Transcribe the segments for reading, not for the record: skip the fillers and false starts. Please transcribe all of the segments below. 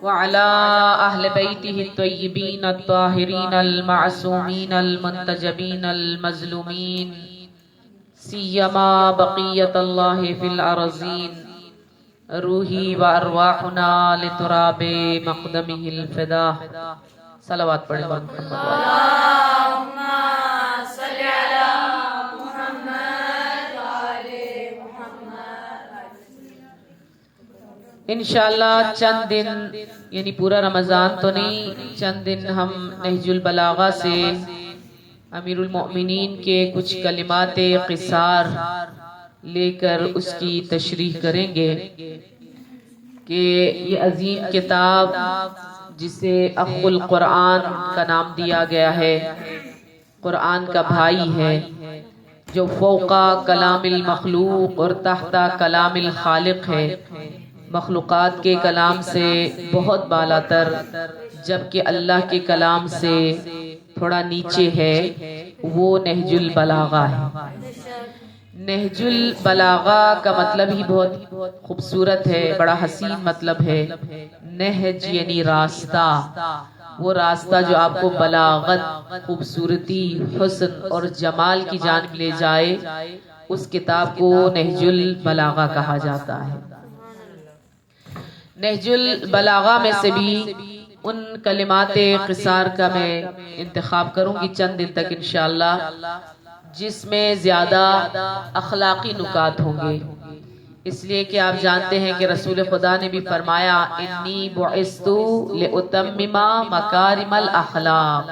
وعلى أهل بيته الطيبين الطاهرين المعصومين المنتجبين المظلومين سيما بقية الله في الأرضين روحي وأرواحنا لتراب مقدمه الفداء صلوات پڑھیں اللهم صل على محمد وعلى محمد۔ انشاءاللہ چند دن یعنی پورا رمضان تو نہیں، چند دن ہم نہج البلاغہ سے امیر المؤمنین کے کچھ کلمات قصار لے کر اس کی تشریح کریں گے کہ یہ عظیم کتاب جسے اخو القرآن کا نام دیا گیا ہے، قرآن کا بھائی ہے، جو فوق کلام المخلوق اور تحت کلام الخالق ہے، مخلوقات کے کلام سے بہت بالا تر، جبکہ اللہ کے کلام سے تھوڑا نیچے ہے، وہ نہج البلاغہ ہے۔ نہج البلاغہ کا مطلب ہی بہت خوبصورت ہے، بڑا حسین مطلب ہے۔ نہج یعنی راستہ، وہ راستہ جو آپ کو بلاغت، خوبصورتی، حسن اور جمال کی جانب لے جائے، اس کتاب کو نہج البلاغہ کہا جاتا ہے۔ نہج البلاغہ میں سے بھی ان کلمات قصار کا میں انتخاب کروں گی چند دن تک انشاءاللہ، جس میں زیادہ اخلاقی نکات ہوں گے، اس لیے کہ آپ جانتے ہیں کہ رسول خدا نے بھی فرمایا انی بعثت لأتمم مکارم الاخلاق،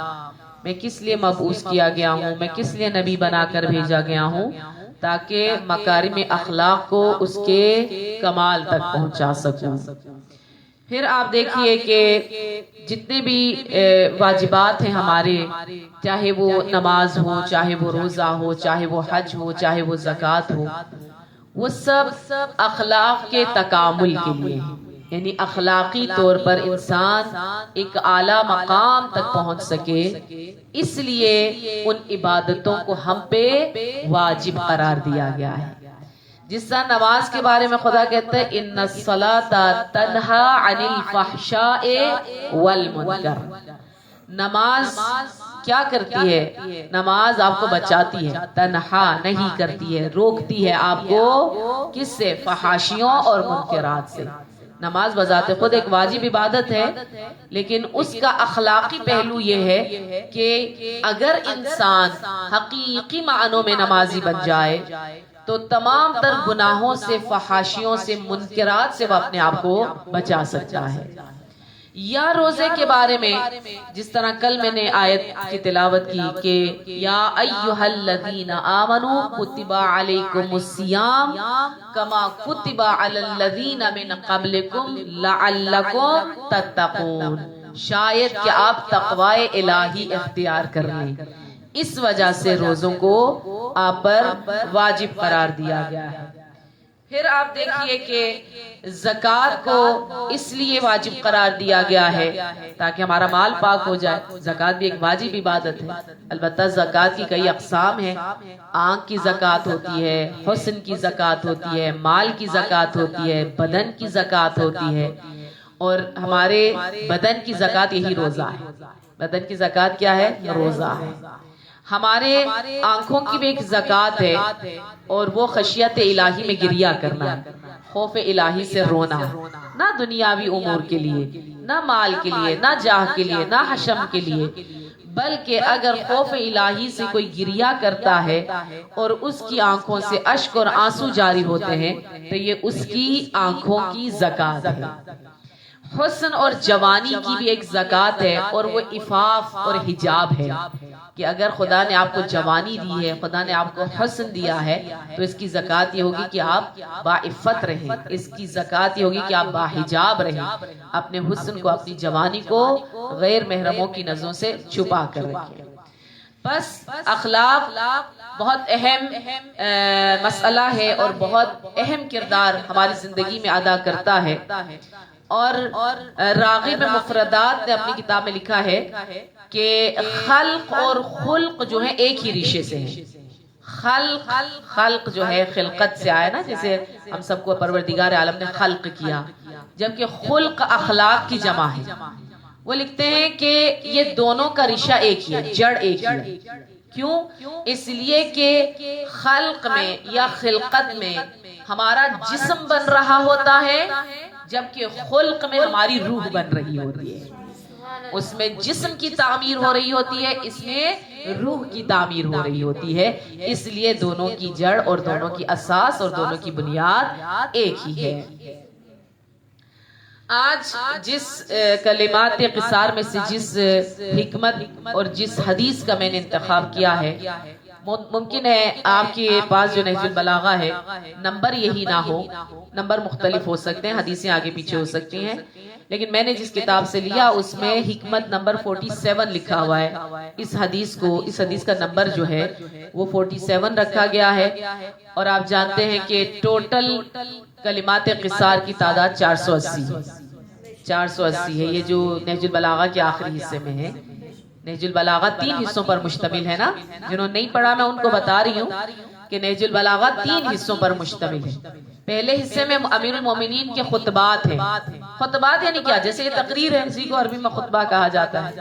میں کس لیے مبعوث کیا گیا ہوں، میں کس لیے نبی بنا کر بھیجا گیا ہوں، تاکہ مکارم اخلاق کو اس کے کمال تک پہنچا سکوں۔ پھر آپ دیکھیے کہ جتنے بھی واجبات ہیں ہمارے، چاہے وہ نماز ہو، چاہے وہ روزہ ہو، چاہے وہ حج ہو، چاہے وہ زکوٰۃ ہو، وہ سب اخلاق کے تکامل کے لیے ہیں، یعنی اخلاقی طور پر انسان ایک اعلیٰ مقام تک پہنچ سکے، اس لیے ان عبادتوں کو ہم پہ واجب قرار دیا گیا ہے۔ جس طرح نماز کے بارے میں خدا کہتا ہے ان الصلاۃ تنہی عن الفحشاء والمنکر، نماز کیا کرتی ہے؟ نماز آپ کو بچاتی ہے، تنہا نہیں کرتی ہے، روکتی ہے آپ کو کس سے؟ فحاشیوں اور منکرات سے۔ نماز بذات خود ایک واجب عبادت ہے، لیکن اس کا اخلاقی پہلو یہ ہے کہ اگر انسان حقیقی معنوں میں نمازی بن جائے تو تمام تر گناہوں سے، فحاشیوں سے، منکرات سے وہ اپنے آپ کو بچا سکتا ہے۔ یا روزے کے بارے میں جس طرح کل میں نے آیت کی تلاوت کی کہ یا ایھا الذین آمنوا کتب علیکم الصیام کما کتب علی الذین من قبلکم لعلکم تتقون، شاید کہ آپ تقوی الہی اختیار کر لیں، اس وجہ سے روزوں کو آپ پر واجب قرار دیا گیا ہے۔ پھر آپ دیکھیے کہ زکوٰۃ کو اس لیے واجب قرار دیا گیا ہے تاکہ ہمارا مال پاک ہو جائے۔ زکوٰۃ بھی ایک واجب عبادت ہے، البتہ زکوٰۃ کی کئی اقسام ہیں، آنکھ کی زکوٰۃ ہوتی ہے، حسن کی زکوٰۃ ہوتی ہے، مال کی زکوٰۃ ہوتی ہے، بدن کی زکوٰۃ ہوتی ہے، اور ہمارے بدن کی زکوٰۃ یہی روزہ ہے۔ بدن کی زکوٰۃ کیا ہے؟ روزہ ہے۔ ہمارے آنکھوں کی بھی ایک زکوٰۃ ہے، اور وہ خشیت الہی میں گریہ کرنا ہے، خوف الہی سے رونا، نہ دنیاوی امور کے لیے، نہ مال کے لیے، نہ جاہ کے لیے، نہ حشم کے لیے، بلکہ اگر خوف الہی سے کوئی گریہ کرتا ہے اور اس کی آنکھوں سے اشک اور آنسو جاری ہوتے ہیں تو یہ اس کی آنکھوں کی زکوٰۃ ہے۔ حسن اور جوانی کی بھی ایک زکوٰۃ ہے، اور وہ عفاف اور حجاب ہے کہ اگر خدا نے آپ کو جوانی دی ہے، خدا نے آپ کو حسن دیا ہے، تو اس کی زکوٰۃ یہ ہوگی کہ آپ باعفت رہیں، اس کی زکوٰۃ یہ ہوگی کہ آپ باحجاب رہیں، اپنے حسن کو، اپنی جوانی کو غیر محرموں کی نظروں سے چھپا کر رکھیں۔ بس اخلاق بہت اہم مسئلہ ہے اور بہت اہم کردار ہماری زندگی میں ادا کرتا ہے، اور راغب مفردات نے اپنی کتاب میں لکھا ہے کہ خلق اور خلق جو ہیں ایک ہی ریشے سے ہیں، خلق جو ہے خلقت سے آیا نا، جیسے ہم سب کو پروردگار عالم نے خلق کیا، جبکہ خلق اخلاق کی جمع ہے۔ وہ لکھتے ہیں کہ یہ دونوں کا ریشہ ایک ہی ہے، جڑ ایک ہی ہے۔ کیوں؟ اس لیے کہ خلق میں یا خلقت میں ہمارا جسم بن رہا ہوتا ہے، جبکہ خلق میں ہماری روح بن رہی ہوتی ہے۔ اس میں جسم کی تعمیر ہو رہی ہوتی ہے، اس میں روح کی تعمیر ہو رہی ہوتی ہے، اس لیے دونوں کی جڑ اور دونوں کی اساس اور دونوں کی بنیاد ایک ہی ہے۔ آج جس کلمات قصار میں سے جس حکمت اور جس حدیث کا میں نے انتخاب کیا ہے، ممکن ہے آپ کے پاس جو نہج البلاغہ ہے نمبر یہی نہ ہو، نمبر مختلف ہو سکتے ہیں، حدیثیں آگے پیچھے ہو سکتی ہیں، لیکن میں نے جس کتاب سے لیا اس میں حکمت نمبر 47 لکھا ہوا ہے۔ اس حدیث کا نمبر جو ہے وہ 47 رکھا گیا ہے، اور آپ جانتے ہیں کہ ٹوٹل کلمات قصار کی تعداد 480 ہے۔ یہ جو نہج البلاغہ کے آخری حصے میں ہے، نہج البلاغہ 3 حصوں پر مشتمل ہے نا، جنہوں نے نہیں پڑھا میں ان کو بتا رہی ہوں کہ نہج البلاغہ 3 حصوں پر مشتمل ہے۔ پہلے حصے میں امیر المومنین کے خطبات ہیں۔ خطبات یعنی کیا؟ جیسے یہ تقریر ہے، اسی کو عربی میں خطبہ کہا جاتا ہے۔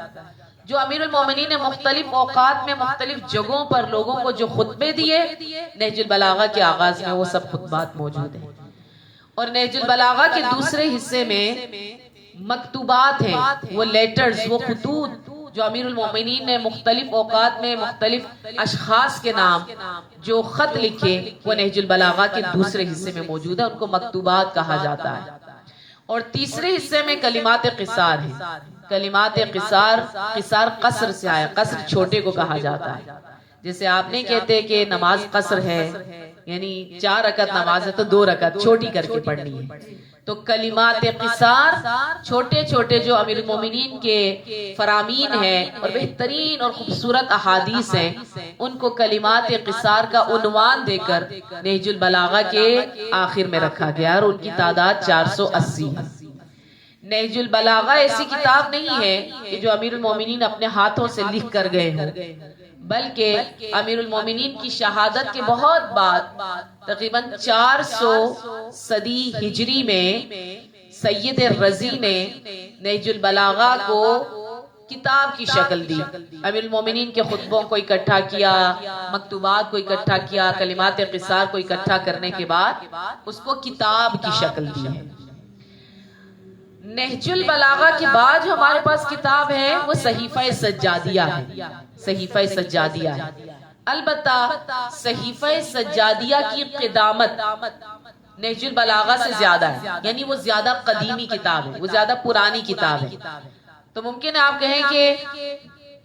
جو امیر المومنین نے مختلف اوقات میں مختلف جگہوں پر لوگوں کو جو خطبے دیے، نہج البلاغہ کے آغاز میں وہ سب خطبات موجود ہیں۔ اور نہج البلاغہ کے دوسرے حصے میں مکتوبات ہیں، وہ لیٹرز، وہ خطوط جو امیر المومنین نے مختلف اوقات میں مختلف اشخاص کے نام جو خط لکھے، وہ نہج البلاغہ کے دوسرے حصے میں موجود ہے، ان کو مکتوبات کہا جاتا ہے۔ اور تیسرے حصے میں کلمات قصار ہیں۔ کلمات قصار قصر سے آیا، قصر چھوٹے کو کہا جاتا ہے۔ جیسے آپ نہیں کہتے کہ نماز قصر ہے، یعنی 4 رکعت نماز ہے تو 2 رکعت چھوٹی کر کے پڑھنی ہے، تو کلمات قصار چھوٹے چھوٹے جو امیر المومنین کے فرامین ہیں اور بہترین اور خوبصورت احادیث ہیں، ان کو کلمات قصار کا عنوان دے کر نہج البلاغہ کے آخر میں رکھا گیا، اور ان کی تعداد 480 ہے۔ نہج البلاغہ ایسی کتاب نہیں ہے کہ جو امیر المومنین اپنے ہاتھوں سے لکھ کر گئے ہوں، بلکہ امیر المومنین کی شہادت کے بہت بعد تقریباً 400 صدی ہجری میں سید رضی نے نہج البلاغہ کو کتاب کی شکل دی۔ امیر المومنین کے خطبوں کو اکٹھا کیا، مکتوبات کو اکٹھا کیا، کلمات قصار کو اکٹھا کرنے کے بعد اس کو کتاب کی شکل دی ہے۔ نہج البلاغہ کے بعد جو ہمارے پاس کتاب ہے وہ صحیفہ سجادیہ ہے۔ صحیفہ سجادیہ ہے، البتہ صحیفہ سجادیہ کی قدامت نہج البلاغہ سے زیادہ ہے، یعنی وہ زیادہ قدیمی کتاب ہے، وہ زیادہ پرانی کتاب ہے۔ تو ممکن ہے آپ کہیں کہ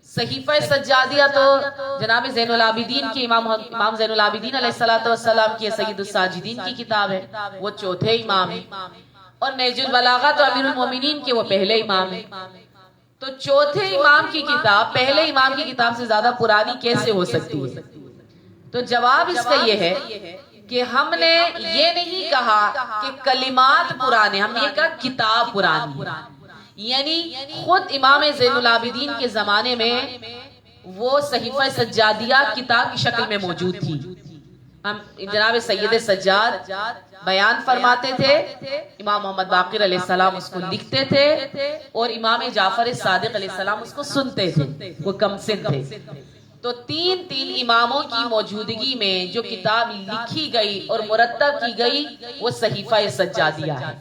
صحیفہ سجادیہ تو جناب زین العابدین کی امام زین العابدین علیہ السلام کی سید الساجدین کی کتاب ہے، وہ چوتھے امام ہیں، اور نہج البلاغہ تو امیر المومنین کے وہ پہلے امام ہیں۔ تو چوتھے امام کی کتاب پہلے امام کی کتاب سے زیادہ پرانی کیسے ہو سکتی ہے؟ تو جواب اس کا یہ ہے کہ ہم نے یہ نہیں کہا کہ کلمات پرانے، ہم نے یہ کہا کتاب پرانی ہے، یعنی خود امام زین العابدین کے زمانے میں وہ صحیفہ سجادیہ کتاب کی شکل میں موجود تھی۔ ہم جناب سید سجاد بیان فرماتے تھے، امام محمد باقر علیہ السلام اس کو لکھتے تھے، اور امام جعفر صادق علیہ السلام اس کو سنتے تھے، وہ کم سن تھے۔ تو تین اماموں کی موجودگی میں جو کتاب لکھی گئی اور مرتب کی گئی وہ صحیفہ سجادیہ ہے،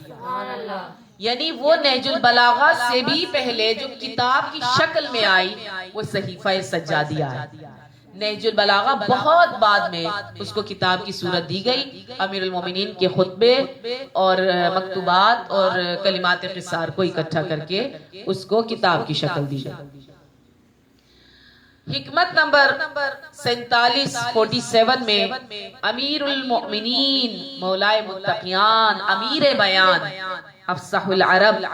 یعنی وہ نہج البلاغہ سے بھی پہلے جو کتاب کی شکل میں آئی وہ صحیفہ سجادیہ ہے۔ نہج البلاغہ بہت بعد میں اس کو کتاب کی صورت دی گئی، امیر المومنین کے خطبے اور مکتوبات اور کلمات قصار کو اکٹھا کر کے اس کو کتاب کی شکل دی گئی۔ حکمت نمبر 47 میں امیر المؤمنین مولائے متقیان امیر بیان افصح العرب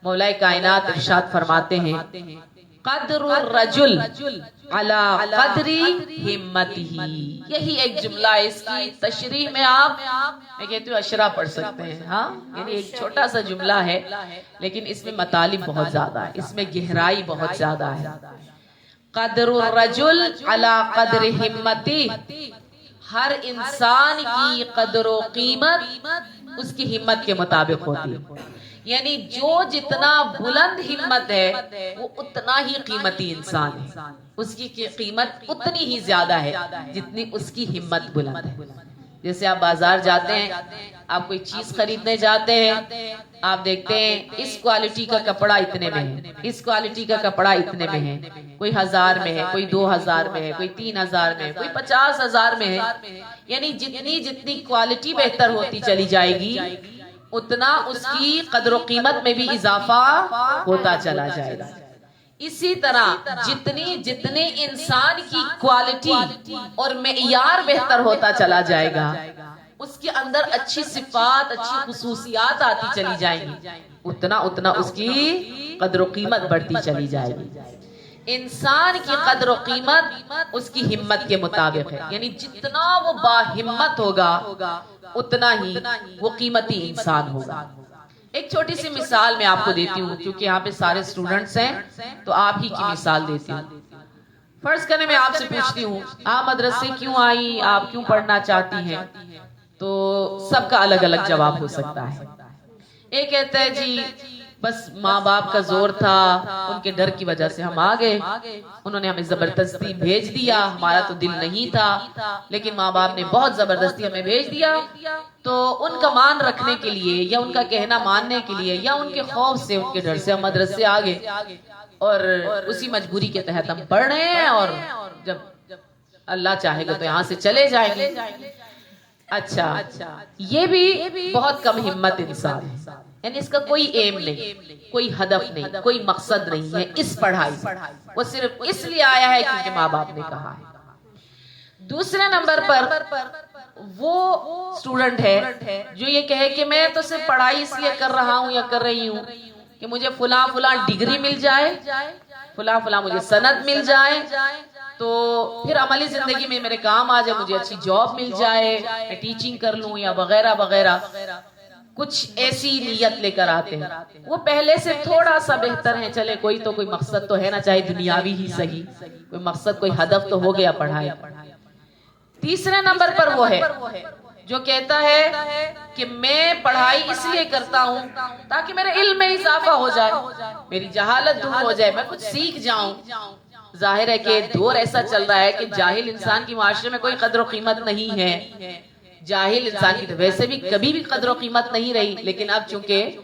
مولائے کائنات ارشاد فرماتے ہیں، قدر الرجل علی قدر ہمتہ۔ یہی ایک جملہ ہے، اس کی تشریح میں آپ میں کہتی ہوں اشرا پڑھ سکتے ہیں، ہاں، یعنی ایک چھوٹا سا جملہ ہے لیکن اس میں مطالب بہت زیادہ ہے، اس میں گہرائی بہت زیادہ ہے۔ قدر الرجل علی قدر ہمتی، ہر انسان کی قدر و قیمت اس کی ہمت کے مطابق ہوتی ہے. یعنی جو جتنا بلند ہمت ہے وہ اتنا ہی قیمتی انسان ہے، اس کی قیمت اتنی ہی زیادہ ہے جتنی اس کی ہمت بلند ہے. جیسے آپ بازار جاتے ہیں، آپ کوئی چیز خریدنے جاتے ہیں، آپ دیکھتے ہیں اس کوالٹی کا کپڑا اتنے میں ہے، اس کوالٹی کا کپڑا اتنے میں ہے، کوئی 1000 میں ہے، کوئی 2000 میں ہے، کوئی 3000 میں ہے، کوئی 50,000 میں ہے. یعنی جتنی جتنی کوالٹی بہتر ہوتی چلی جائے گی اتنا اس کی قدر و قیمت میں بھی اضافہ ہوتا چلا جائے گا. اسی طرح جتنے انسان کی کوالٹی اور معیار بہتر ہوتا چلا جائے گا، اس کے اندر اچھی صفات، اچھی خصوصیات آتی چلی جائیں گی، اتنا اس کی قدر و قیمت بڑھتی چلی جائے گی. انسان کی قدر و قیمت اس کی ہمت کے مطابق ہے. یعنی جتنا وہ باہمت ہوگا اتنا ہی وہ قیمتی انسان ہوگا. ایک چھوٹی سی مثال میں آپ کو دیتی ہوں، کیونکہ یہاں پہ سارے اسٹوڈنٹس ہیں تو آپ ہی کی مثال دیتی ہوں. فرض کرنے میں آپ سے پوچھتی ہوں آپ مدرسے کیوں آئی، آپ کیوں پڑھنا چاہتی ہیں، تو سب کا الگ الگ جواب ہو سکتا ہے. ایک کہتا ہے جی بس ماں باپ کا زور تھا، ان کے ڈر کی وجہ سے ہم آ گئے، انہوں نے ہمیں زبردستی بھیج دیا، ہمارا تو دل نہیں تھا لیکن ماں باپ نے بہت زبردستی ہمیں بھیج دیا. تو ان کا مان رکھنے کے لیے یا ان کا کہنا ماننے کے لیے یا ان کے خوف سے، ان کے ڈر سے ہم مدرسے آ گئے اور اسی مجبوری کے تحت ہم پڑھ رہے ہیں، اور جب اللہ چاہے گا تو یہاں سے چلے جائیں گے. اچھا، یہ بھی بہت کم ہمت انسان ہے. یعنی اس کا کوئی ایم نہیں، کوئی ہدف نہیں، کوئی مقصد نہیں ہے اس پڑھائی سے، وہ صرف اس لیے آیا ہے کیونکہ ماں باپ نے کہا ہے. دوسرے نمبر پر وہ اسٹوڈنٹ ہے جو یہ کہے کہ میں تو صرف پڑھائی اس لیے کر رہا ہوں یا کر رہی ہوں کہ مجھے فلاں فلاں ڈگری مل جائے، فلاں فلاں مجھے سند مل جائے، تو پھر عملی زندگی میں میرے کام آ جائے، مجھے اچھی جاب مل جائے، میں ٹیچنگ کر لوں یا وغیرہ وغیرہ. کچھ ایسی نیت لے کر آتے ہیں. وہ پہلے سے تھوڑا سا بہتر ہے، چلے کوئی تو کوئی مقصد تو ہے نا، چاہے دنیاوی ہی صحیح، کوئی مقصد کوئی ہدف تو ہو گیا پڑھائی. تیسرے نمبر پر وہ ہے جو کہتا ہے کہ میں پڑھائی اس لیے کرتا ہوں تاکہ میرے علم میں اضافہ ہو جائے، میری جہالت دور ہو جائے، میں کچھ سیکھ جاؤں. ظاہر ہے کہ دور ایسا چل رہا ہے کہ جاہل انسان کی معاشرے میں کوئی قدر و قیمت نہیں ہے. جاہل انسان کی تو ویسے بھی کبھی بھی قدر و قیمت نہیں رہی، لیکن اب چونکہ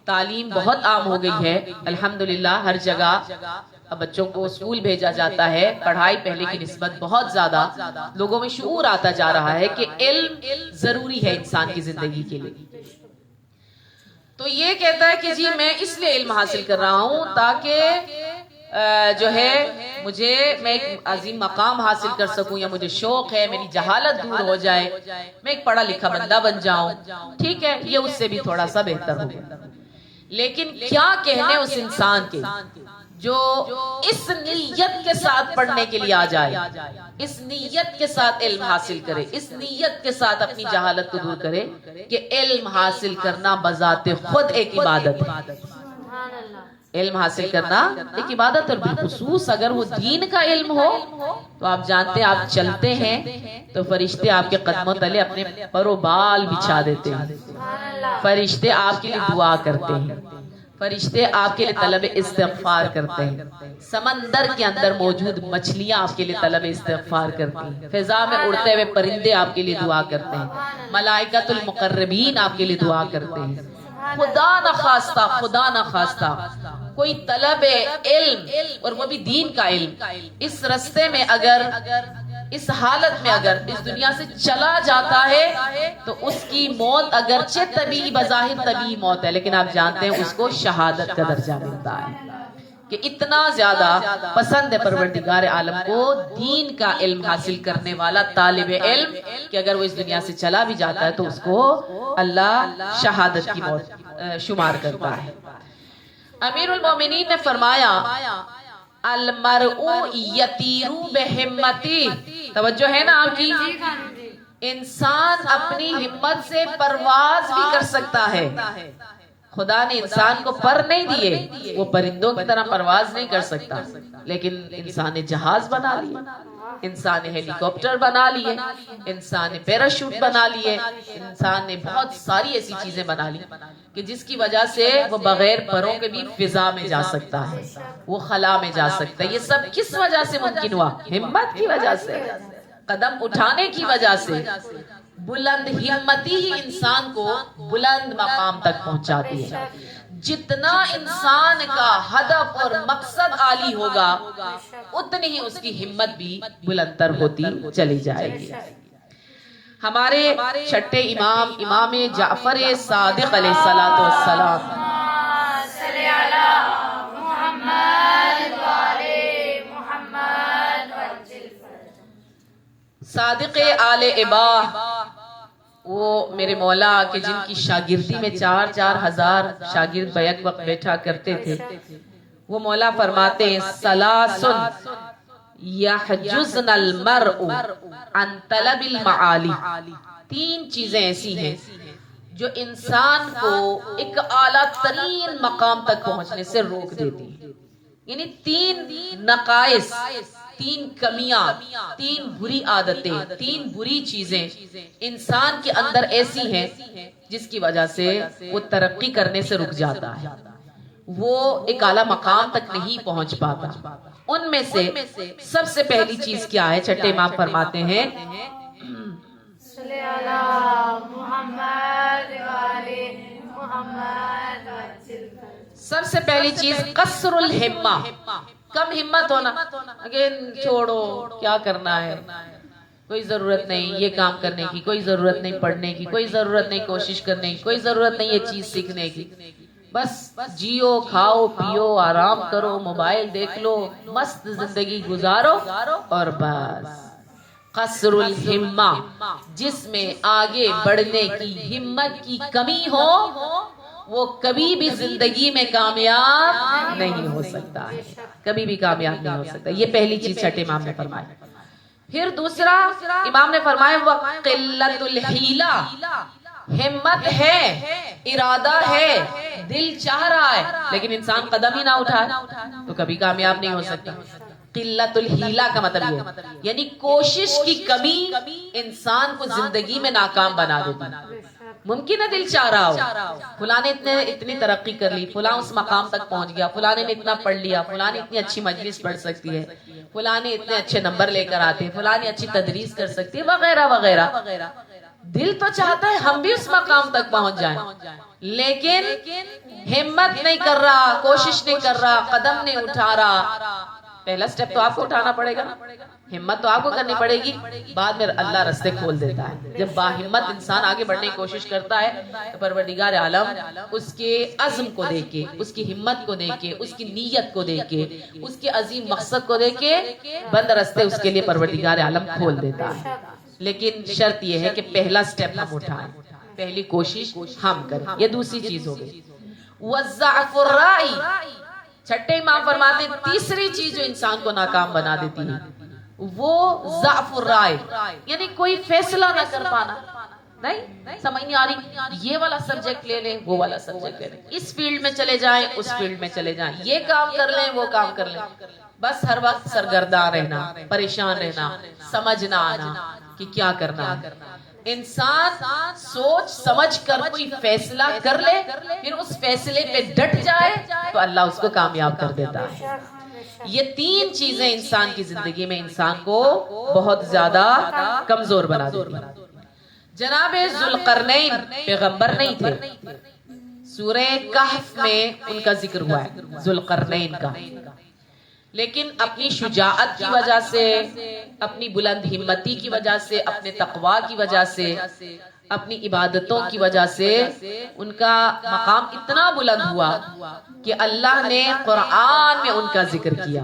تعلیم بہت عام ہو گئی ہے الحمدللہ، ہر جگہ اب بچوں کو اسکول بھیجا جاتا ہے، پڑھائی پہلے کی نسبت بہت زیادہ لوگوں میں شعور آتا جا رہا ہے کہ علم ضروری ہے انسان کی زندگی کے لیے. تو یہ کہتا ہے کہ جی میں اس لیے علم حاصل کر رہا ہوں تاکہ جو ہے میں ایک عظیم مقام حاصل کر سکوں، یا مجھے شوق ہے میری جہالت دور ہو جائے، میں ایک پڑھا لکھا بندہ بن جاؤں. ٹھیک ہے، یہ اس سے بھی تھوڑا سا بہتر ہو گیا. لیکن کیا کہنے اس انسان کے جو اس نیت کے ساتھ پڑھنے کے لیے آ جائے، اس نیت کے ساتھ علم حاصل کرے، اس نیت کے ساتھ اپنی جہالت کو دور کرے کہ علم حاصل کرنا بذات خود ایک عبادت ہے. علم حاصل کرنا ایک عبادت، اور بالخصوص اگر وہ دین کا علم ہو تو آپ جانتے ہیں آپ چلتے ہیں تو فرشتے آپ کے قدموں تلے اپنے پر و بال بچھا دیتے ہیں، فرشتے آپ کے لیے دعا کرتے ہیں، فرشتے آپ کے لیے طلب استغفار کرتے ہیں، سمندر کے اندر موجود مچھلیاں آپ کے لیے طلب استغفار کرتی ہیں، فضا میں اڑتے ہوئے پرندے آپ کے لیے دعا کرتے ہیں، ملائکۃ المقربین آپ کے لیے دعا کرتے ہیں. خدا نہ خواستہ کوئی طلب علم، اور وہ بھی دین کا علم، اس رستے میں اگر اس حالت میں اگر اس دنیا سے چلا جاتا ہے تو اس کی موت اگرچہ طبیعی بظاہر طبیعی موت ہے، لیکن آپ جانتے ہیں اس کو شہادت کا درجہ ملتا ہے کہ اتنا زیادہ پسند ہے پروردگار عالم کو دین کا علم حاصل کرنے والا طالب علم کہ اگر وہ اس دنیا سے چلا بھی جاتا ہے تو اس کو اللہ شہادت کی موت شمار کرتا ہے. امیر المومنین نے فرمایا المرء یطیر بہمتی، توجہ ہے نا آپ کی، انسان اپنی ہمت سے پرواز بھی کر سکتا ہے، خدا نے انسان کو پر نہیں دیے، وہ پرندوں کی طرح پرواز نہیں کر سکتا، لیکن انسان نے جہاز بنا لیے، انسان نے ہیلی کاپٹر بنا لیے، انسان نے پیراشوٹ بنا لیے، انسان نے بہت ساری ایسی چیزیں بنا لی کہ جس کی وجہ سے وہ بغیر پروں کے بھی فضا میں جا سکتا ہے، وہ خلا میں جا سکتا ہے۔ یہ سب کس وجہ سے ممکن ہوا؟ ہمت کی وجہ سے، قدم اٹھانے کی وجہ سے۔ بلند ہمتی ہی انسان کو بلند مقام تک پہنچاتی ہے۔ جتنا انسان کا ہدف اور مقصد عالی ہوگا اتنی ہی اس کی ہمت بھی بلند تر ہوتی چلی جائے گی۔ ہمارے چھٹے امام، امام جعفر صادق علیہ الصلوۃ والسلام، صلی علی محمد وعلی محمد وجل صادق آل اباہ، وہ میرے مولا کہ جن کی شاگردی میں 4,000 شاگرد بیک وقت بیٹھا کرتے تھے، وہ مولا فرماتے ہیں ثلاث یحجزن المرء عن طلب المعالی، 3 چیزیں ایسی ہیں جو انسان کو ایک اعلیٰ ترین مقام تک پہنچنے سے روک دیتی ہیں۔ یعنی 3 نقائص، 3 کمیاں، 3 بری عادتیں، 3 بری چیزیں انسان کے اندر ایسی ہیں جس کی وجہ سے وہ ترقی کرنے سے رک جاتا ہے، وہ ایک اعلیٰ مقام تک نہیں پہنچ پاتا۔ ان میں سے سب سے پہلی چیز کیا ہے؟ چھٹے امام فرماتے ہیں صلی علی محمد وعلی محمد وجل سب سے پہلی چیز قصر الہمہ، کم ہمت ہونا۔ اگین چھوڑو، کیا کرنا ہے، کوئی ضرورت نہیں یہ کام کرنے کی، کوئی ضرورت نہیں پڑھنے کی، کوئی ضرورت نہیں کوشش کرنے کی، کوئی ضرورت نہیں یہ چیز سیکھنے کی، بس جیو، کھاؤ، پیو، آرام کرو، موبائل دیکھ لو، مست زندگی گزارو، اور بس۔ قصر الہمہ، جس میں آگے بڑھنے کی ہمت کی کمی ہو وہ کبھی بھی زندگی میں کامیاب نہیں ہو سکتا ہے، کبھی بھی کامیاب نہیں ہو سکتا۔ یہ پہلی چیز چھٹے امام نے فرمائی۔ پھر دوسرا امام نے فرمایا وقلت الحیلہ، ہمت ہے، ارادہ ہے، دل چاہ رہا ہے، لیکن انسان قدم ہی نہ اٹھائے تو کبھی کامیاب نہیں ہو سکتا۔ قلت الحیلہ کا مطلب یہ یعنی کوشش کی کمی انسان کو زندگی میں ناکام بنا دیتی ہے۔ ممکن ہے دل چاہ رہا ہو، فلاں نے اتنی ترقی کر لی، فلاں اس مقام تک پہنچ گیا، فلاں نے اتنا پڑھ لیا، فلاں نے اتنی اچھی مجلس پڑھ سکتی ہے، فلاں نے اتنے اچھے نمبر لے کر آتے ہیں، فلاں نے اچھی تدریس کر سکتی ہے، وغیرہ وغیرہ۔ دل تو چاہتا ہے ہم بھی اس مقام تک پہنچ جائیں، لیکن ہمت نہیں کر رہا، کوشش نہیں کر رہا، قدم نہیں اٹھا رہا۔ پہلا سٹیپ تو آپ کو اٹھانا پڑے گا، ہمت تو آپ کو کرنی پڑے گی، بعد میں اللہ رستے کھول دیتا ہے۔ جب باہمت انسان آگے بڑھنے کی کوشش کرتا ہے تو پروردگار عالم اس کے عزم کو دیکھ کے، اس کی ہمت کو دیکھ کے، اس کی نیت کو دیکھ کے، اس کے عظیم مقصد کو دیکھ کے بند رستے اس کے لیے پروردگار عالم کھول دیتا ہے۔ لیکن شرط یہ ہے کہ پہلا سٹیپ ہم اٹھائیں، پہلی کوشش ہم کریں۔ یہ دوسری چیز ہو گئی۔ وَالضَّعْفُ الرَّائِ، چھٹے امام فرماتے ہیں تیسری چیز جو انسان کو ناکام بنا دیتی ہے وہ ضعف الرائے، یعنی کوئی فیصلہ نہ کر پانا۔ نہیں سمجھ نہیں آ رہی، یہ والا سبجیکٹ لے لیں، وہ والا سبجیکٹ لے لیں، اس فیلڈ میں چلے جائیں، اس فیلڈ میں چلے جائیں، یہ کام کر لیں، وہ کام کر لیں، بس ہر وقت سرگرداں رہنا، پریشان رہنا، سمجھ نہ آنا کہ کیا کرنا ہے۔ انسان سوچ سمجھ کر کوئی فیصلہ کر لے، پھر اس فیصلے پہ ڈٹ جائے تو اللہ اس کو کامیاب کر دیتا ہے۔ یہ 3 چیزیں انسان کی زندگی میں انسان کو بہت زیادہ کمزور بنا دیتی ہیں۔ جناب ذوالقرنین پیغمبر نہیں تھے، سورہ کہف میں ان کا ذکر ہوا ہے ذوالقرنین کا، لیکن اپنی شجاعت کی وجہ سے، اپنی بلند ہمتی کی وجہ سے، اپنے تقوی کی وجہ سے، اپنی عبادتوں کی وجہ سے ان کا مقام اتنا بلند ہوا کہ اللہ نے قرآن میں ان کا ذکر کیا۔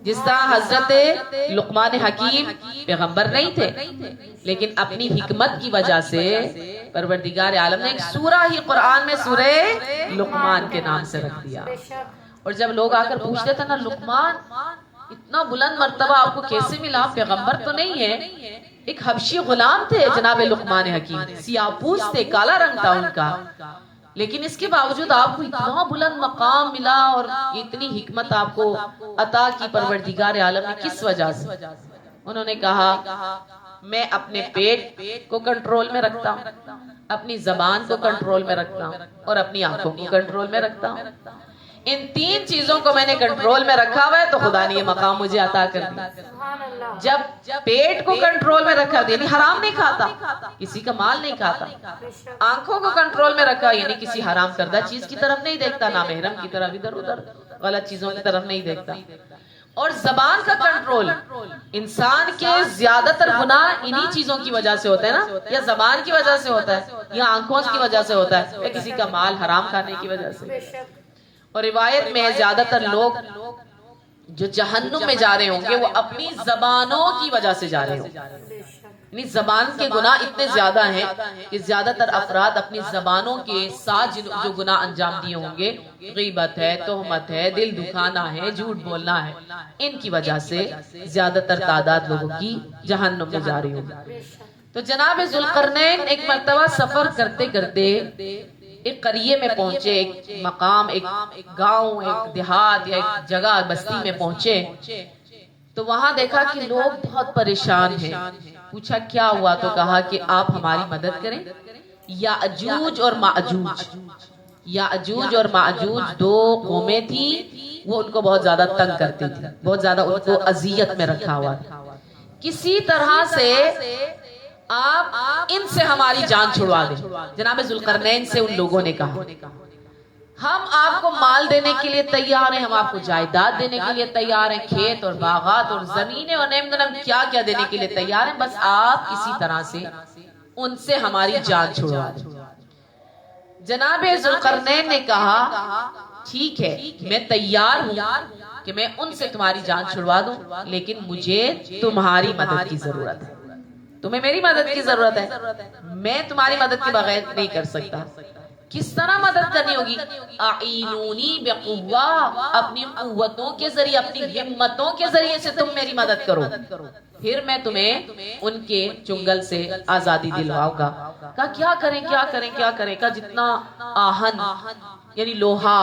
جس طرح حضرت لقمان حکیم پیغمبر نہیں تھے، لیکن اپنی حکمت کی وجہ سے پروردگار عالم نے ایک سورہ ہی قرآن میں سورہ لقمان کے نام سے رکھ دیا۔ اور جب لوگ آ کر پوچھتے تھے نا لقمان اتنا بلند مرتبہ آپ کو کیسے ملا، پیغمبر تو نہیں ہے، ایک حبشی غلام تھے جناب لقمان حکیم، سیاہ پوش تھے، کالا رنگ تھا ان کا، لیکن اس کے باوجود آپ کو اتنا بلند مقام ملا اور اتنی حکمت آپ کو عطا کی پروردگار عالم نے، کس وجہ سے؟ انہوں نے کہا میں اپنے پیٹ کو کنٹرول میں رکھتا ہوں، اپنی زبان کو کنٹرول میں رکھتا ہوں اور اپنی آنکھوں کو کنٹرول میں رکھتا ہوں. ان تین چیزوں کو میں نے کنٹرول میں رکھا ہوا ہے تو خدا نے یہ مقام مجھے عطا کر دیا. جب پیٹ کو کنٹرول میں رکھا یعنی حرام نہیں کھاتا، کسی کا مال نہیں کھاتا. آنکھوں کو کنٹرول میں رکھا یعنی کسی حرام کردہ چیز کی طرف نہیں دیکھتا، نامحرم کی طرف ادھر ادھر غلط چیزوں کی طرف نہیں دیکھتا. اور زبان کا کنٹرول، انسان کے زیادہ تر گناہ انہی چیزوں کی وجہ سے ہوتا ہے نا، یا زبان کی وجہ سے ہوتا ہے یا آنکھوں کی وجہ سے ہوتا ہے یا کسی کا مال حرام کھانے کی وجہ سے. اور روایت میں زیادہ تر لوگ جو جہنم میں جا رہے ہوں گے وہ اپنی زبانوں کی وجہ سے جا رہے ہوں گے. یعنی زبان کے گناہ اتنے زیادہ ہیں کہ زیادہ تر افراد اپنی زبانوں کے ساتھ جو گناہ انجام دیے ہوں گے، غیبت ہے، تہمت ہے، دل دکھانا ہے، جھوٹ بولنا ہے، ان کی وجہ سے زیادہ تر تعداد لوگوں کی جہنم میں جا رہی ہوگی. تو جناب ذوالقرنین ایک مرتبہ سفر کرتے کرتے ایک قریے میں پہنچے، ایک مقام، ایک گاؤں، ایک دیہات یا ایک جگہ بستی میں پہنچے. تو وہاں دیکھا کہ لوگ بہت پریشان ہیں. پوچھا کیا ہوا؟ تو کہا کہ آپ ہماری مدد کریں. یاجوج اور ماجوج، یاجوج اور ماجوج دو قومیں تھیں، وہ ان کو بہت زیادہ تنگ کرتی تھی، بہت زیادہ ان کو اذیت میں رکھا ہوا تھا. کسی طرح سے آپ ان سے ہماری جان چھڑوا دیں. جناب ذوالقرنین سے ان لوگوں نے کہا ہم آپ کو مال دینے کے لیے تیار ہیں، ہم آپ کو جائیداد دینے کے لیے تیار ہیں، کھیت اور باغات اور زمینیں اور نیم کیا کیا دینے کے لیے تیار ہیں، بس آپ کسی طرح سے ان سے ہماری جان چھڑوا دیں. جناب ذوالقرنین نے کہا ٹھیک ہے میں تیار ہوں کہ میں ان سے تمہاری جان چھڑوا دوں، لیکن مجھے تمہاری مدد کی ضرورت ہے. تمہیں میری مدد کی ضرورت ہے، میں تمہاری مدد کے بغیر نہیں کر سکتا. کس طرح مدد کرنی ہوگی؟ اعینونی بقوہ، اپنی قوتوں کے ذریعے، اپنی ہمتوں کے ذریعے سے تم میری مدد کرو، پھر میں تمہیں ان کے چنگل سے آزادی دلواؤں گا. کہا کیا کریں کیا کریں کیا کریں؟ کہا جتنا آہن یعنی لوہا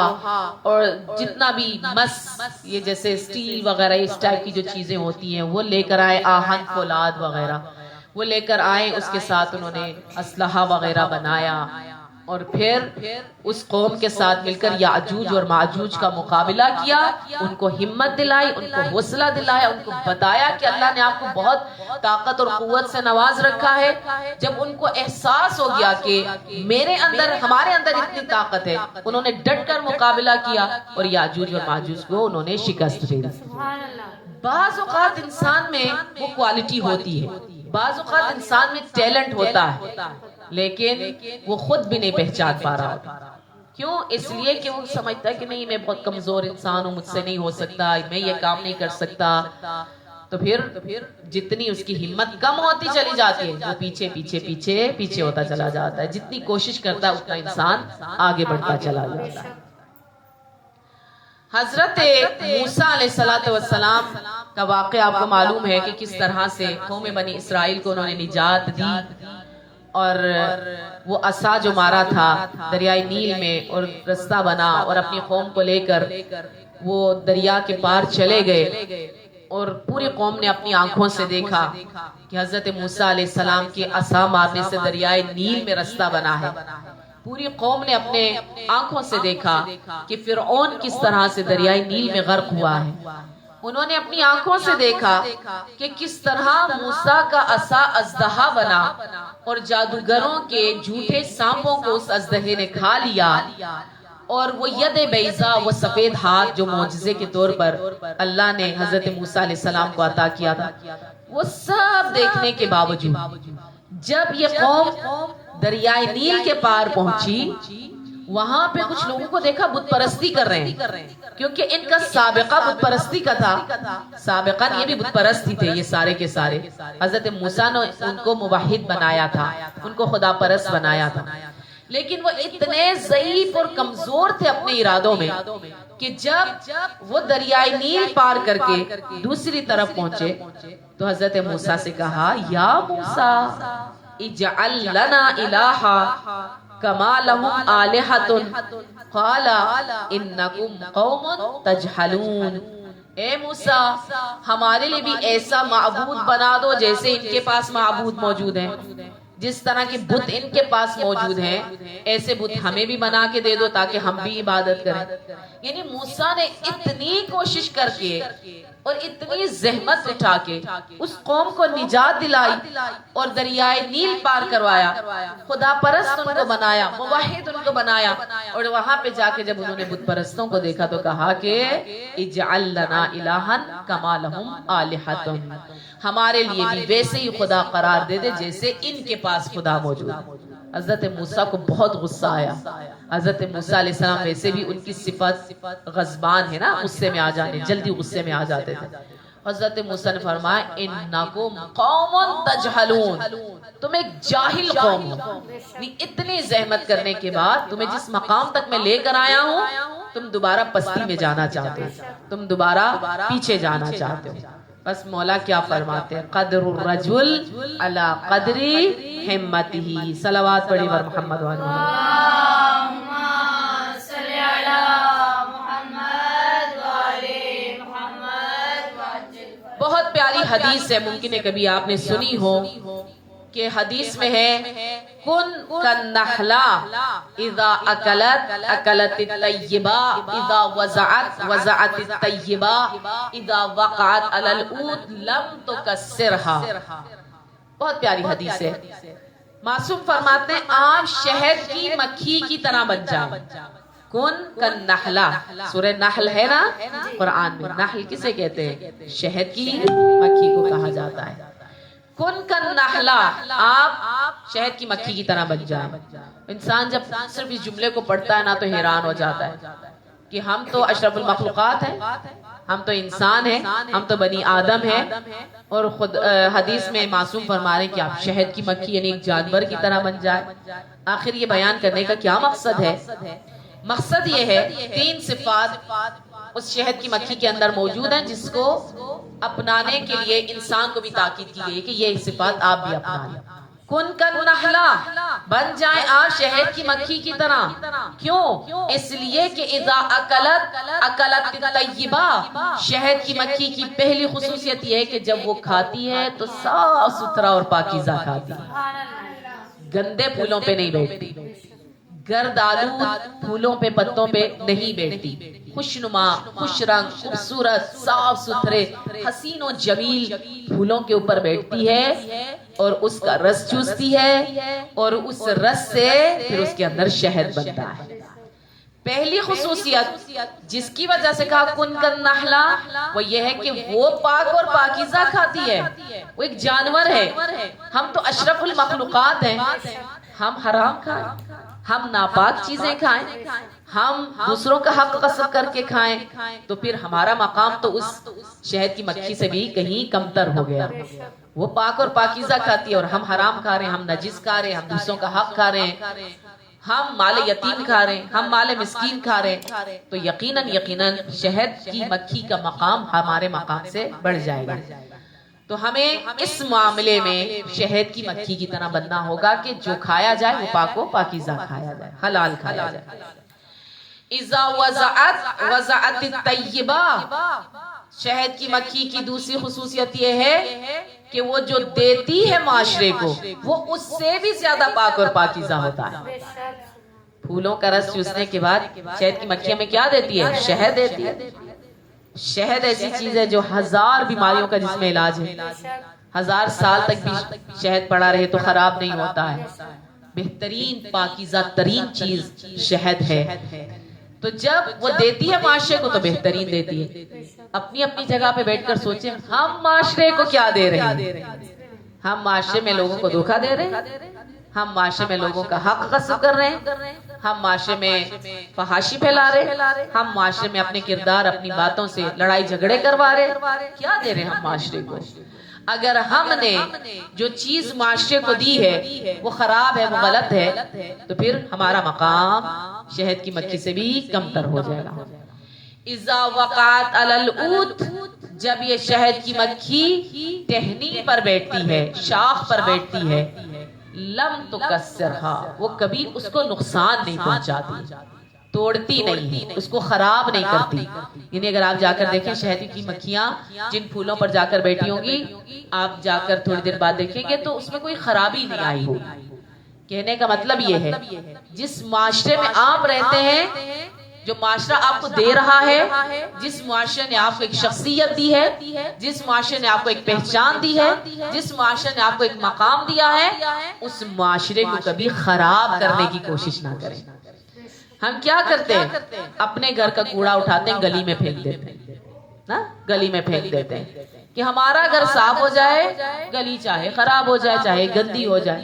اور جتنا بھی مس، یہ جیسے سٹیل وغیرہ اس ٹائپ کی جو چیزیں ہوتی ہیں وہ لے کر آئے، آہن فولاد وغیرہ وہ لے کر آئے. اس کے ساتھ انہوں نے اسلحہ وغیرہ بنایا اور پھر اس قوم کے ساتھ مل کر یاجوج اور ماجوج کا مقابلہ کیا. ان کو ہمت دلائی، ان کو حوصلہ دلایا، ان کو بتایا کہ اللہ نے آپ کو بہت طاقت اور قوت سے نواز رکھا ہے. جب ان کو احساس ہو گیا کہ ہمارے اندر اتنی طاقت ہے، انہوں نے ڈٹ کر مقابلہ کیا اور یاجوج اور ماجوج کو انہوں نے شکست دے دی. بعض اوقات انسان میں وہ کوالٹی ہوتی ہے، بعض اوقات انسان میں ٹیلنٹ ہوتا ہے، لیکن وہ خود بھی نہیں پہچان پا رہا ہوتا. کیوں؟ اس لیے کہ وہ سمجھتا ہے کہ نہیں میں بہت کمزور انسان ہوں، مجھ سے نہیں ہو سکتا، میں یہ کام نہیں کر سکتا. تو پھر جتنی اس کی ہمت کم ہوتی چلی جاتی ہے وہ پیچھے پیچھے پیچھے پیچھے ہوتا چلا جاتا ہے. جتنی کوشش کرتا ہے اتنا انسان آگے بڑھتا چلا جاتا ہے. حضرت موسیٰ علیہ السلام کا واقعہ آپ کو معلوم ہے کہ کس طرح سے قوم بنی اسرائیل کو انہوں نے نجات دی اور وہ عصا جو مارا تھا دریائے نیل میں اور رستہ بنا اور اپنی قوم کو لے کر وہ دریا کے پار چلے گئے اور پوری قوم نے اپنی آنکھوں سے دیکھا کہ حضرت موسیٰ علیہ السلام کے عصا مارنے سے دریائے نیل میں رستہ بنا ہے. پوری قوم نے اپنے آنکھوں سے دیکھا کہ فرعون کس طرح سے دریائے نیل میں غرق ہوا ہے. انہوں نے اپنی آنکھوں سے دیکھا کہ کس طرح موسیٰ کا عصا اژدہا بنا اور جادوگروں کے جھوٹے سانپوں کو اس اژدہے نے کھا لیا اور وہ ید بیضا، وہ سفید ہاتھ جو معجزے کے طور پر اللہ نے حضرت موسیٰ علیہ السلام کو عطا کیا تھا، وہ سب دیکھنے کے باوجود جب یہ قوم دریائے نیل کے پار پہنچی وہاں پہ کچھ لوگوں کو دیکھا بت پرستی کر رہے ہیں، کیونکہ ان کا سابقہ بت پرستی کا تھا. سابقاً یہ بھی بت پرستی تھے یہ سارے کے سارے. حضرت موسیٰ نے ان کو موحد بنایا تھا، ان کو خدا پرست بنایا تھا، لیکن وہ اتنے ضعیف اور کمزور تھے اپنے ارادوں میں کہ جب وہ دریائے نیل پار کر کے دوسری طرف پہنچے تو حضرت موسیٰ سے کہا یا موسیٰ اجعل لنا الہا کما لہم آلہۃ قال انکم قوم تجہلون، اے موسیٰ ہمارے لیے بھی ایسا معبود بنا دو جیسے ان کے پاس معبود موجود ہیں، جس طرح کے بت ان کے پاس موجود ہیں ایسے بت ہمیں بھی بنا کے دے دو تاکہ ہم بھی عبادت کریں۔ یعنی موسیٰ نے اتنی کوشش کر کے اور اتنی زحمت اٹھا کے اس قوم کو نجات دلائی اور دریائے نیل پار کروایا، خدا پرست ان کو بنایا، موحد ان کو بنایا، اور وہاں پہ جا کے جب انہوں نے بت پرستوں کو دیکھا تو کہا کہ اجعل لنا الہا کما لہم آلہۃ، ہمارے لیے بھی ویسے ہی خدا قرار دے دے جیسے ان کے پاس خدا موجود ہے۔ حضرت موسیٰ کو بہت غصہ آیا۔ حضرت موسیٰ علیہ السلام ویسے بھی ان کی صفت غضبان ہے نا، غصے میں آ جانے، جلدی غصے میں آ جاتے تھے۔ حضرت موسیٰ نے فرمایا انکم قوم تجہلون، تم ایک جاہل قوم ہو، اتنی زحمت کرنے کے بعد تمہیں جس مقام تک میں لے کر آیا ہوں تم دوبارہ پستی میں جانا چاہتے ہو، تم دوبارہ پیچھے جانا چاہتے ہو۔ بس مولا کیا فرماتے ہیں، قدر الرجل علی قدر ہمتہ، صلوات پڑھی بر محمد وعلی اللہم صلی علی محمد وعلی محمد وعجل۔ بہت پیاری حدیث ہے، ممکن ہے کبھی آپ نے سنی ہو کہ حدیث میں ہے کن کالنحلہ اذا اکلت اکلت الطیبہ اذا وزعت وزعت الطیبہ اذا وقعت علی العود لم تکسرها۔ بہت پیاری حدیث ہے۔ معصوم فرماتے ہیں آپ شہد کی مکھی کی طرح بن جائیں۔ کن کالنحلہ، سورہ نحل ہے نا قرآن میں، نحل کسے کہتے ہیں؟ شہد کی مکھی کو کہا جاتا ہے۔ کن کالنحلہ، آپ شہد کی مکھی کی طرح بن جائیں۔ انسان جب صرف اس جملے کو پڑھتا ہے نا تو حیران ہو جاتا ہے کہ ہم تو اشرف المخلوقات ہیں، ہم تو انسان ہیں، ہم تو بنی آدم ہیں، اور خود حدیث میں معصوم فرما رہے ہیں کہ آپ شہد کی مکھی یعنی ایک جانور کی طرح بن جائے۔ آخر یہ بیان کرنے کا کیا مقصد ہے؟ مقصد یہ ہے تین صفات اس شہد کی مکھی کے اندر موجود ہیں جس کو اپنانے کے لیے انسان کو بھی تاکید کی گئی کہ یہ صفات آپ بھی اپنائیں۔ کن کالنحلہ، بن جائیں آپ شہد کی مکھی کی طرح۔ کیوں؟ اس لیے کہ اذا اکلت اکلت الطیبہ، شہد کی مکھی کی پہلی خصوصیت یہ ہے کہ جب وہ کھاتی ہے تو صاف ستھرا اور پاکیزہ کھاتی ہے، گندے پھولوں پہ نہیں بیٹھتی، گرد آلود پھولوں پہ پتوں پہ نہیں بیٹھتی، خوشنما، خوش رنگ، خوبصورت، صاف ستھرے، حسین و جمیل پھولوں کے اوپر بیٹھتی ہے اور اس کا رس چوستی ہے اور اس رس سے پھر اس کے اندر شہد بنتا ہے۔ پہلی خصوصیت جس کی وجہ سے کہا کن کالنحلہ وہ یہ ہے کہ وہ پاک اور پاکیزہ کھاتی ہے، وہ ایک جانور ہے۔ ہم تو اشرف المخلوقات ہیں، ہم حرام کھائیں، ہم ناپاک چیزیں کھائیں، ہم دوسروں کا حق غصب کر کے کھائیں تو پھر ہمارا مقام تو اس شہد کی مکھی سے بھی کہیں کمتر ہو گیا۔ وہ پاک اور پاکیزہ کھاتی ہے اور ہم حرام کھا رہے ہیں، ہم نجس کھا رہے ہیں، ہم دوسروں کا حق کھا رہے ہیں، ہم مال یتیم کھا رہے ہیں، ہم مال مسکین کھا رہے ہیں، تو یقیناً شہد کی مکھی کا مقام ہمارے مقام سے بڑھ جائے گا۔ تو ہمیں اس معاملے میں شہد کی مکھی کی طرح بننا ہوگا کہ جو کھایا جائے وہ پاک و پاکیزہ کھایا جائے، حلال کھایا جائے۔ اذا وزعت وزعت الطیبہ، شہد کی مکھی کی دوسری خصوصیت یہ ہے کہ وہ جو دیتی ہے معاشرے کو وہ اس سے بھی زیادہ پاک اور پاکیزہ ہوتا ہے۔ پھولوں کا رس چوسنے کے بعد شہد کی مکھی ہمیں کیا دیتی ہے؟ شہد دیتی ہے۔ شہد ایسی چیز ہے جو 1000 بیماریوں کا جس میں علاج ہے، 1000 سال تک بھی شہد پڑا رہے تو خراب نہیں ہوتا ہے۔ بہترین پاکیزہ ترین چیز شہد ہے۔ تو جب وہ دیتی ہے معاشرے کو تو بہترین دیتی ہے۔ اپنی اپنی جگہ پہ بیٹھ کر سوچیں ہم معاشرے کو کیا دے رہے ہیں؟ ہم معاشرے میں لوگوں کو دھوکہ دے رہے ہیں، ہم معاشرے میں لوگوں کا حق غصب کر رہے ہیں، ہم معاشرے میں فحاشی پھیلا رہے ہیں، ہم معاشرے میں اپنے کردار اپنی باتوں سے لڑائی جھگڑے کروا رہے ہیں، کیا دے رہے ہیں ہم معاشرے کو؟ اگر ہم نے جو چیز معاشرے کو دی ہے وہ خراب ہے، وہ غلط ہے، تو پھر ہمارا مقام شہد کی مکھی سے بھی کمتر ہو جائے گا۔ اذا وقعت علی العود، جب یہ شہد کی مکھی ٹہنی پر بیٹھتی ہے، شاخ پر بیٹھتی ہے، لم تکسرہا، وہ کبھی اس کو نقصان نہیں پہنچاتی، توڑتی نہیں ہے، اس کو خراب نہیں کرتی. یعنی اگر آپ جا کر دیکھیں شہد کی مکھیاں جن پھولوں پر جا کر بیٹھی ہوں گی، آپ جا کر تھوڑی دیر بعد دیکھیں گے تو اس میں کوئی خرابی نہیں آئی ہوگی. کہنے کا مطلب یہ ہے جس معاشرے میں آپ رہتے ہیں، جو معاشرہ آپ کو دے رہا ہے، جس معاشرے نے آپ کو ایک شخصیت دی ہے، جس معاشرے نے آپ کو ایک پہچان دی ہے، جس معاشرے نے آپ کو ایک مقام دیا ہے، اس معاشرے کو کبھی خراب کرنے کی کوشش نہ کریں. ہم کیا کرتے ہیں؟ اپنے گھر کا کوڑا اٹھاتے ہیں، گلی میں پھینک دیتے ہیں نا، گلی میں پھینک دیتے ہیں کہ ہمارا گھر صاف ہو جائے، گلی چاہے خراب ہو جائے چاہے گندی ہو جائے.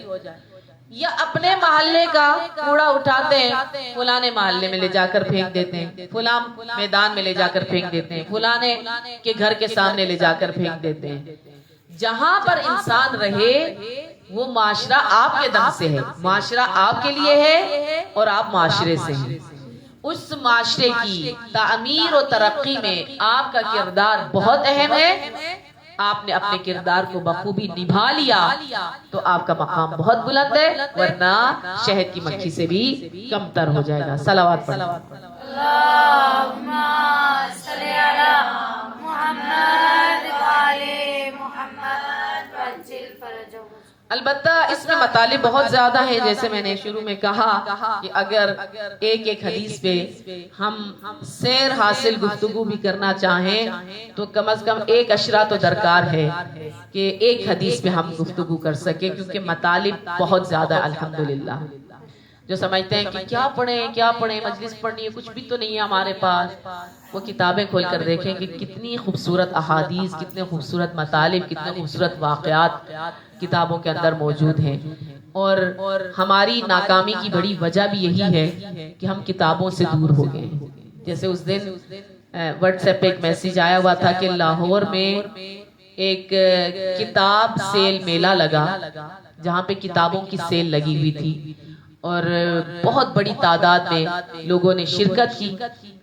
یا اپنے محلے کا کوڑا اٹھاتے ہیں، فلانے محلے میں لے جا کر پھینک دیتے ہیں، فلاں میدان میں لے جا کر پھینک دیتے ہیں، فلانے کے گھر کے سامنے لے جا کر پھینک دیتے ہیں. جہاں پر انسان رہے وہ معاشرہ آپ کے دم سے ہے، معاشرہ آپ کے لیے ہے اور آپ معاشرے سے ہیں. اس معاشرے کی تعمیر و ترقی میں آپ کا کردار بہت اہم ہے. آپ نے اپنے کردار کو بخوبی نبھا لیا تو آپ کا مقام بہت بلند ہے، ورنہ شہد کی مکھی سے بھی کمتر ہو جائے گا. صلوات پڑھیں. اللہم صلی علی محمد وآل محمد وعجل فرجهم. البتہ اس میں مطالب بہت زیادہ ہیں، جیسے میں نے شروع میں کہا کہ اگر ایک ایک حدیث پہ ہم سیر حاصل گفتگو بھی کرنا چاہیں تو کم از کم ایک اشرہ تو درکار ہے کہ ایک حدیث پہ ہم گفتگو کر سکیں، کیونکہ مطالب بہت زیادہ الحمدللہ. جو سمجھتے ہیں کہ کیا پڑھیں مجلس پڑھنی ہے، کچھ بھی تو نہیں ہے ہمارے پاس، وہ کتابیں کھول کر دیکھیں کہ کتنی خوبصورت احادیث، کتنے خوبصورت مطالب، کتنے خوبصورت واقعات کتابوں کے اندر موجود ہیں. اور ہماری ناکامی کی بڑی وجہ بھی یہی ہے کہ ہم کتابوں سے دور ہو گئے ہیں. جیسے اس دن واٹس ایپ پہ ایک میسیج آیا ہوا تھا کہ لاہور میں ایک کتاب سیل میلہ لگا، جہاں پہ کتابوں کی سیل لگی ہوئی تھی اور بہت بڑی تعداد میں لوگوں نے شرکت کی.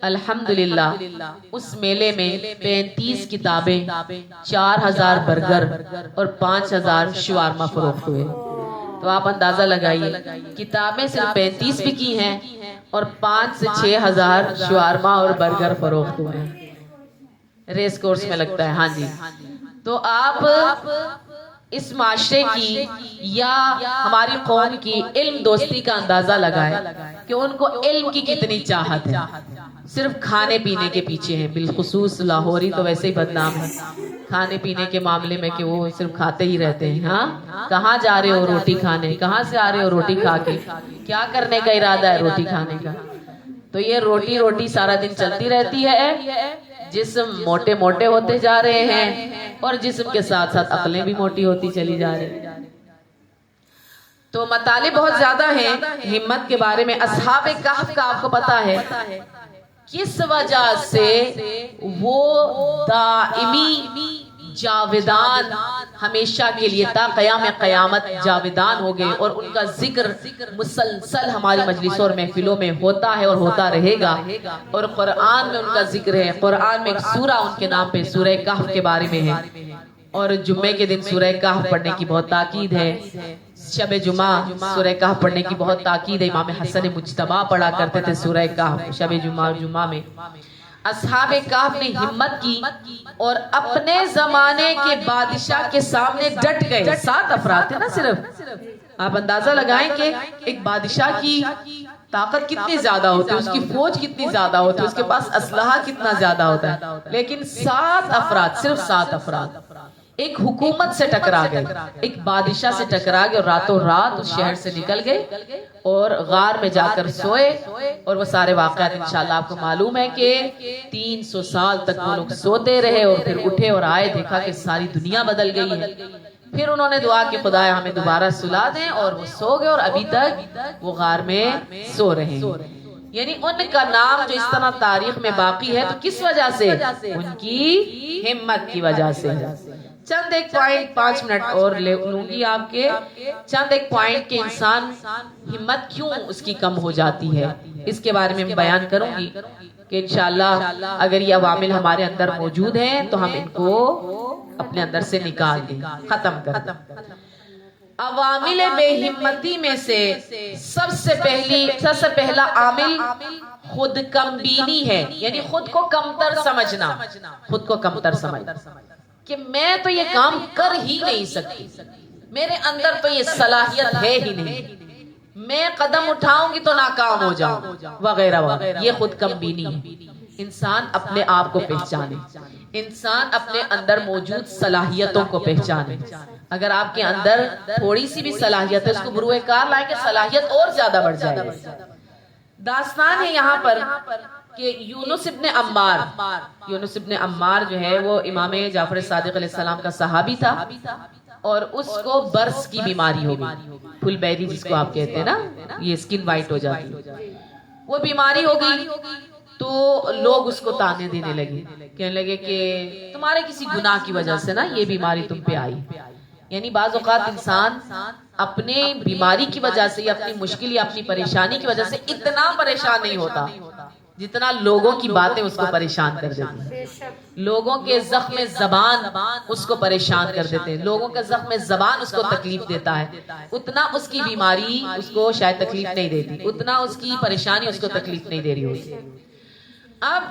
الحمدللہ اس میلے میں 35 کتابیں، 4000 برگر اور 5000 شوارما فروخت ہوئے. تو آپ اندازہ لگائیے، کتابیں صرف 35 بھی کی ہیں اور 5 سے 6000 شوارما اور برگر فروخت ہوئے ہیں. ریس کورس میں لگتا ہے. ہاں جی. تو آپ اس معاشرے کی یا ہماری قوم کی علم دوستی کا اندازہ لگائے کہ ان کو علم کی کتنی چاہت ہے، صرف کھانے پینے کے پیچھے ہیں. بالخصوص لاہوری تو ویسے ہی بدنام ہے کھانے پینے کے معاملے میں کہ وہ صرف کھاتے ہی رہتے ہیں. ہاں، کہاں جا رہے ہو روٹی کھانے، کہاں سے آ رہے ہو روٹی کھا کے، کیا کرنے کا ارادہ ہے روٹی کھانے کا. تو یہ روٹی سارا دن چلتی رہتی ہے. جسم موٹے موٹے ہوتے جا رہے ہیں اور جسم کے ساتھ ساتھ عقلیں بھی موٹی ہوتی چلی جا رہی ہیں. تو مطالب بہت زیادہ ہیں ہمت کے بارے میں. اصحاب کہف کا آپ کو پتا ہے کس وجہ سے وہ دائمی جاودان ہمیشہ کے لیے تا قیام قیامت جاودان ہو گئے، اور ان کا ذکر مسلسل ہماری مجلسوں اور محفلوں میں ہوتا ہے اور ہوتا رہے گا. اور قرآن میں ان کا ذکر ہے. قرآن میں ایک سورہ ان کے نام پہ سورہ کہف کے بارے میں ہے، اور جمعے کے دن سورہ کہف پڑھنے کی بہت تاکید ہے. شب جمعہ سورہ کہف پڑھنے کی بہت تاکید ہے. امام حسن مجتبی پڑھا کرتے تھے سورہ کہف شب جمعہ اور جمعہ میں. اصحاب کہف نے ہمت کی اور اپنے زمانے کے بادشاہ کے سامنے ڈٹ گئے. 7 افراد تھے نا صرف. آپ اندازہ لگائیں کہ ایک بادشاہ کی طاقت کتنی زیادہ ہوتی ہے، اس کی فوج کتنی زیادہ ہوتی ہے، اس کے پاس اسلحہ کتنا زیادہ ہوتا ہے، لیکن 7 افراد، صرف 7 افراد ایک حکومت سے ٹکرا گئے، ایک بادشاہ سے ٹکرا گئے اور راتوں رات اس شہر سے نکل گئے اور غار میں جا کر سوئے. اور وہ سارے واقعات انشاءاللہ آپ کو معلوم ہے کہ 300 سال تک وہ لوگ سوتے رہے اور پھر اٹھے اور آئے، دیکھا کہ ساری دنیا بدل گئی ہے. پھر انہوں نے دعا کی خدایا ہمیں دوبارہ سلا دیں، اور وہ سو گئے اور ابھی تک وہ غار میں سو رہے ہیں. یعنی ان کا نام جو اس طرح تاریخ میں باقی ہے تو کس وجہ سے؟ ان کی ہمت کی وجہ سے. چند ایک پوائنٹ 5 منٹ اور لوں گی آپ کے، چند ایک پوائنٹ کے انسان ہمت کیوں اس کی کم ہو جاتی ہے اس کے بارے میں بیان کروں گی کہ انشاءاللہ اگر یہ عوامل ہمارے اندر موجود ہیں تو ہم ان کو اپنے اندر سے نکال دیں، ختم کر دیں. عوامل بے ہمتی میں سے سب سے پہلا عامل خود کم بینی ہے، یعنی خود کو کمتر سمجھنا، خود کو کمتر سمجھنا کہ میں تو یہ کام کر ہی نہیں سکتی، میرے اندر تو یہ صلاحیت ہے ہی نہیں، میں قدم اٹھاؤں گی تو ناکام ہو جاؤں وغیرہ وغیرہ۔ یہ خود کم بینی ہے۔ انسان اپنے آپ کو پہچانے، انسان اپنے اندر موجود صلاحیتوں کو پہچانے۔ اگر آپ کے اندر تھوڑی سی بھی صلاحیت ہے، اس کو بروئے کار لائیں کہ صلاحیت اور زیادہ بڑھ جائے گی۔ داستان ہے یہاں پر کہ یونس ابن عمار جو ہے وہ امام جعفر صادق علیہ السلام کا صحابی تھا، اور اس کو برس کی بیماری ہو گئی، پھل بیری جس کو آپ کہتے ہیں نا، یہ سکن وائٹ ہو جاتی ہے، وہ بیماری ہو گئی تو لوگ اس کو تانے دینے لگے، کہنے لگے کہ تمہارے کسی گناہ کی وجہ سے نا یہ بیماری تم پہ آئی۔ یعنی بعض اوقات انسان اپنے بیماری کی وجہ سے یا اپنی مشکل یا اپنی پریشانی کی وجہ سے اتنا پریشان نہیں ہوتا جتنا لوگوں کی باتیں اس کو پریشان کر دیتی ہیں، لوگوں کے زخم زبان اس کو پریشان کر دیتے ہیں، لوگوں کا زخم زبان اس کو تکلیف دیتا ہے، اتنا اس کی بیماری اس کو شاید تکلیف نہیں دیتی، اتنا اس کی پریشانی اس کو تکلیف نہیں دے رہی ہوتی۔ اب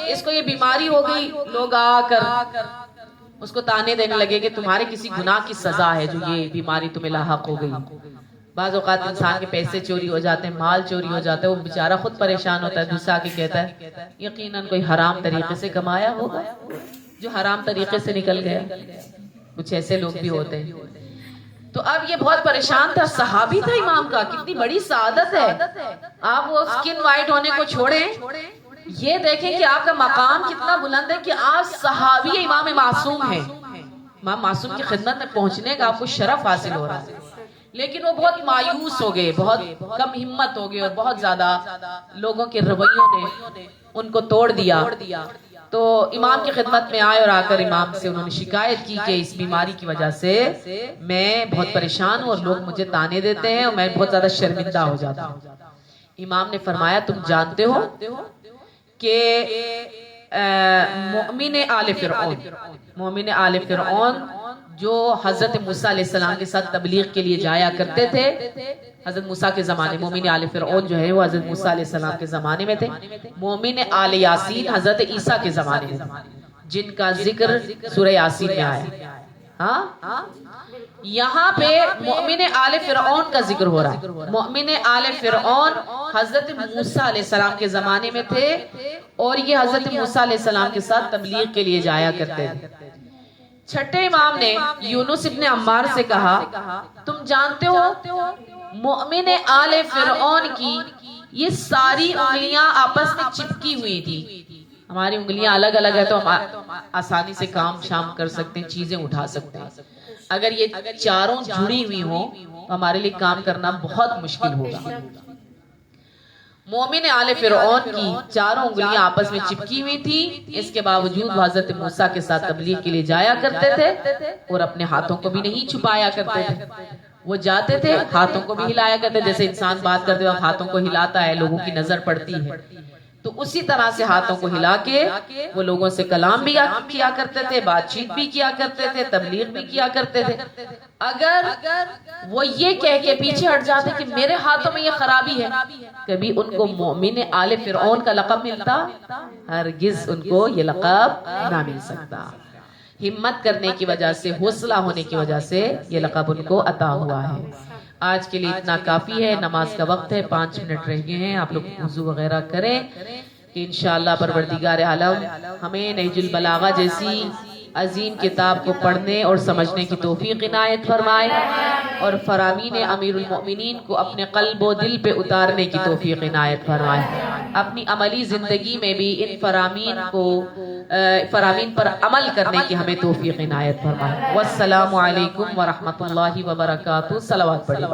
اس کو یہ بیماری ہو گئی، لوگ آ کر اس کو تانے دینے لگے کہ تمہارے کسی گناہ کی سزا ہے جو یہ بیماری تمہیں لاحق ہو گئی۔ بعض اوقات انسان کے پیسے چوری ہو جاتے ہیں، مال چوری ہو جاتا ہے، وہ بیچارہ خود پریشان ہوتا ہے، دوسرا کے کہتا ہے یقیناً کوئی حرام طریقے سے کمایا ہوگا جو حرام طریقے سے نکل گیا۔ کچھ ایسے لوگ بھی ہوتے ہیں۔ تو اب یہ بہت پریشان تھا، صحابی تھا امام کا، کتنی بڑی سعادت ہے۔ آپ وہ سکن وائٹ ہونے کو چھوڑیں، یہ دیکھیں کہ آپ کا مقام کتنا بلند ہے کہ آپ صحابی امام معصوم ہیں، امام معصوم کی خدمت میں پہنچنے کا آپ کو شرف حاصل ہو رہا ہے۔ لیکن وہ بہت مایوس ہو گئے، بہت کم ہمت ہو گئے، اور بہت زیادہ لوگوں کے رویوں نے ان کو توڑ دیا۔ تو امام کی خدمت میں آئے اور آ کر امام سے انہوں نے شکایت کی کہ اس بیماری کی وجہ سے میں بہت پریشان ہوں اور لوگ مجھے تانے دیتے ہیں اور میں بہت زیادہ شرمندہ ہو جاتا ہوں۔ امام نے فرمایا تم جانتے ہو کہ مومن آل فرعون جو حضرت موسیٰ علیہ السلام کے ساتھ تبلیغ کے لیے جایا کرتے تھے، حضرت موسیٰ کے زمانے، مومن آل فرعون جو ہے وہ حضرت موسیٰ علیہ السلام کے زمانے میں تھے، مومن آل یاسین حضرت عیسیٰ کے زمانے میں، جن کا ذکر سورہ یاسین میں آیا۔ ہاں یہاں پہ مومن آل فرعون کا ذکر ہو رہا ہے۔ مومن آل فرعون حضرت موسیٰ علیہ السلام کے زمانے میں تھے، اور یہ حضرت موسیٰ علیہ السلام کے ساتھ تبلیغ کے لیے جایا کرتے تھے۔ چھٹے امام نے یونس ابن عمار سے کہا تم جانتے ہو مومن آل فرعون کی یہ ساری انگلیاں آپس میں چپکی ہوئی تھی۔ ہماری انگلیاں الگ الگ ہے تو ہم آسانی سے کام شام کر سکتے ہیں، چیزیں اٹھا سکتے ہیں، اگر یہ چاروں جڑی ہوئی ہوں تو ہمارے لیے کام کرنا بہت مشکل ہوگا۔ مومن آل فرعون کی چاروں انگلیاں آپس میں چپکی ہوئی تھی، اس کے باوجود وہ حضرت موسیٰ کے ساتھ تبلیغ کے لیے جایا کرتے تھے اور اپنے ہاتھوں کو بھی نہیں چھپایا کرتے تھے۔ وہ جاتے تھے ہاتھوں کو بھی ہلایا کرتے، جیسے انسان بات کرتے وقت ہاتھوں کو ہلاتا ہے، لوگوں کی نظر پڑتی ہے، تو اسی طرح سے ہاتھوں کو ہلا کے وہ لوگوں سے کلام بھی کیا کرتے تھے، بات چیت بھی کیا کرتے تھے، تبلیغ بھی کیا کرتے تھے۔ اگر وہ یہ کہہ کے پیچھے ہٹ جاتے کہ میرے ہاتھوں میں یہ خرابی ہے، کبھی ان کو مومن آل فرعون کا لقب ملتا؟ ہرگز ان کو یہ لقب نہ مل سکتا۔ ہمت کرنے کی وجہ سے، حوصلہ ہونے کی وجہ سے یہ لقب ان کو عطا ہوا ہے۔ آج کے لیے اتنا کافی ہے، نماز کا وقت ہے، 5 منٹ رہ گئے ہیں، آپ لوگ وضو وغیرہ کریں کہ انشاءاللہ پروردگار عالم ہمیں نہج البلاغہ جیسی عظیم کتاب کو پڑھنے اور سمجھنے کی توفیق عنایت فرمائے، اور فرامین امیر المؤمنین کو اپنے قلب و دل پہ اتارنے کی توفیق عنایت فرمائے، اپنی عملی زندگی میں بھی ان فرامین پر عمل کرنے کی ہمیں توفیق عنایت فرمائے۔ والسلام علیکم ورحمۃ اللہ وبرکاتہ۔ صلوات پڑھیں۔